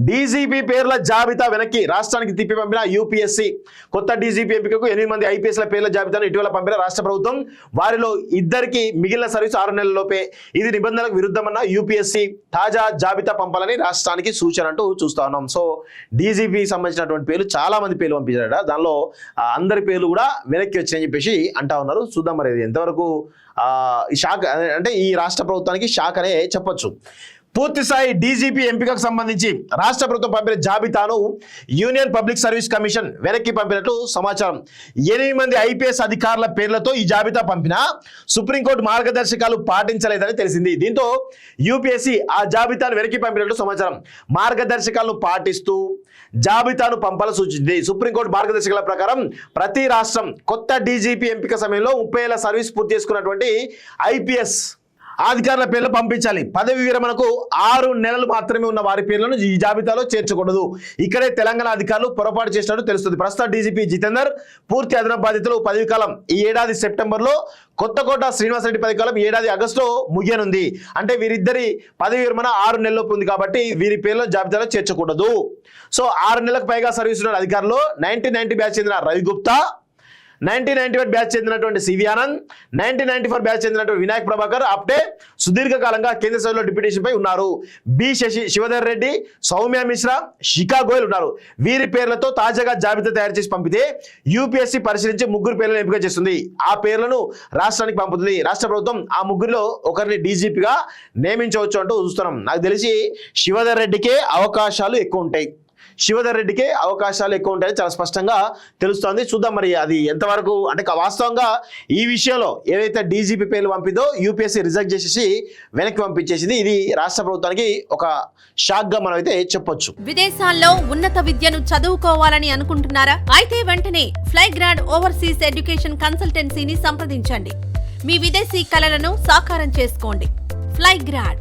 DGP పేర్ల జాబితా వెనక్కి రాష్ట్రానికి తిప్పి పంపిన యూపీఎస్సీ. కొత్త డీజీపీ ఎంపికకు 8 మంది ఐపీఎస్ల పేర్ల జాబితాను ఇటీవల పంపిన రాష్ట్ర ప్రభుత్వం. వారిలో 2కి మిగిలిన సర్వీసు 6 నెలల్లోపే. ఇది నిబంధనలకు విరుద్ధమన్న యూపీఎస్సీ తాజా జాబితా పంపాలని రాష్ట్రానికి సూచన అంటూ చూస్తా ఉన్నాం. సో డీజీపీ సంబంధించినటువంటి పేర్లు చాలా మంది పేర్లు పంపించారట. దానిలో అందరి పేర్లు కూడా వెనక్కి వచ్చాయని చెప్పేసి అంటా ఉన్నారు. చూద్దాం మరి ఇది ఎంతవరకు షాక్ అంటే ఈ రాష్ట్ర ప్రభుత్వానికి షాక్ అనే చెప్పొచ్చు. పూర్తిస్థాయి డీజీపీ ఎంపికకు సంబంధించి రాష్ట్ర ప్రభుత్వం పంపిన జాబితాను యూనియన్ పబ్లిక్ సర్వీస్ కమిషన్ వెనక్కి పంపినట్లు సమాచారం. 8 మంది ఐపీఎస్ అధికారుల పేర్లతో ఈ జాబితా పంపినా సుప్రీంకోర్టు మార్గదర్శకాలు పాటించలేదని తెలిసింది. దీంతో యూపీఎస్సీ ఆ జాబితాను వెనక్కి పంపినట్లు సమాచారం. మార్గదర్శకాలను పాటిస్తూ జాబితాను పంపాలని సూచించింది. సుప్రీంకోర్టు మార్గదర్శకాల ప్రకారం ప్రతి రాష్ట్రం కొత్త డీజీపీ ఎంపిక సమయంలో 30 ఏళ్ల సర్వీస్ పూర్తి చేసుకున్నటువంటి ఐపీఎస్ అధికారుల పేర్లు పంపించాలి. పదవి విరమణకు 6 నెలలు మాత్రమే ఉన్న వారి పేర్లను ఈ జాబితాలో చేర్చకూడదు. ఇక్కడే తెలంగాణ అధికారులు పొరపాటు చేసినట్టు తెలుస్తుంది. ప్రస్తుత డీజీపీ జితేందర్ పూర్తి అదనపు బాధ్యతలు పదవి కాలం ఈ ఏడాది సెప్టెంబర్లో, కొత్తకోట శ్రీనివాసరెడ్డి పదవి కాలం ఈ ఏడాది ఆగస్టులో ముగియనుంది. అంటే వీరిద్దరి పదవి విరమణ 6 నెలల్లోపు ఉంది కాబట్టి వీరి పేర్లను జాబితాలో చేర్చకూడదు. సో 6 నెలలకు పైగా సర్వీస్ ఉన్న అధికారులు 1990 బ్యాచ్ చెందిన రవి గుప్తా, 1991 బ్యాచ్ చెందినటువంటి సివి ఆనంద్, 1994 బ్యాచ్ చెందినటువంటి వినాయక్ ప్రభాకర్ అప్టే సుదీర్ఘకాలంగా కేంద్ర సభలో డిప్యూటేషన్ పై ఉన్నారు. బి శశిధర్ రెడ్డి, సౌమ్య మిశ్రా, శిఖా గోయల్ ఉన్నారు. వీరి పేర్లతో తాజాగా జాబితా తయారు చేసి పంపితే యూపీఎస్సీ పరిశీలించి 3 పేర్లను ఎంపిక చేస్తుంది. ఆ పేర్లను రాష్ట్రానికి పంపుతుంది. రాష్ట్ర ప్రభుత్వం ఆ 3లో ఒకరిని డీజీపీగా నియమించవచ్చు అంటూ చూస్తున్నాం. నాకు తెలిసి శివధర్ రెడ్డికే అవకాశాలు ఎక్కువ ఉంటాయి. శివధర్ రెడ్డికే అవకాశాలు ఎక్కువ ఉంటాయని చాలా స్పష్టంగా తెలుస్తోంది. చూద్దాం మరి అది ఎంతవరకు అంటే వాస్తవంగా ఈ విషయంలో ఏదైతే డీజీపీ పేర్లు పంపిందో యూపీఎస్సీ రిజెక్ట్ చేసేసి వెనక్కి పంపించేసింది. ఇది రాష్ట్ర ప్రభుత్వానికి ఒక షాక్ గా మనం అయితే చెప్పొచ్చు. విదేశాల్లో ఉన్నత విద్యను చదువుకోవాలని అనుకుంటున్నారా? అయితే వెంటనే ఫ్లైగ్రాడ్ ఓవర్సీస్ ఎడ్యుకేషన్ కన్సల్టెన్సీని సంప్రదించండి. మీ విదేశీ కలలను సాకారం చేసుకోండి. ఫ్లైగ్రాడ్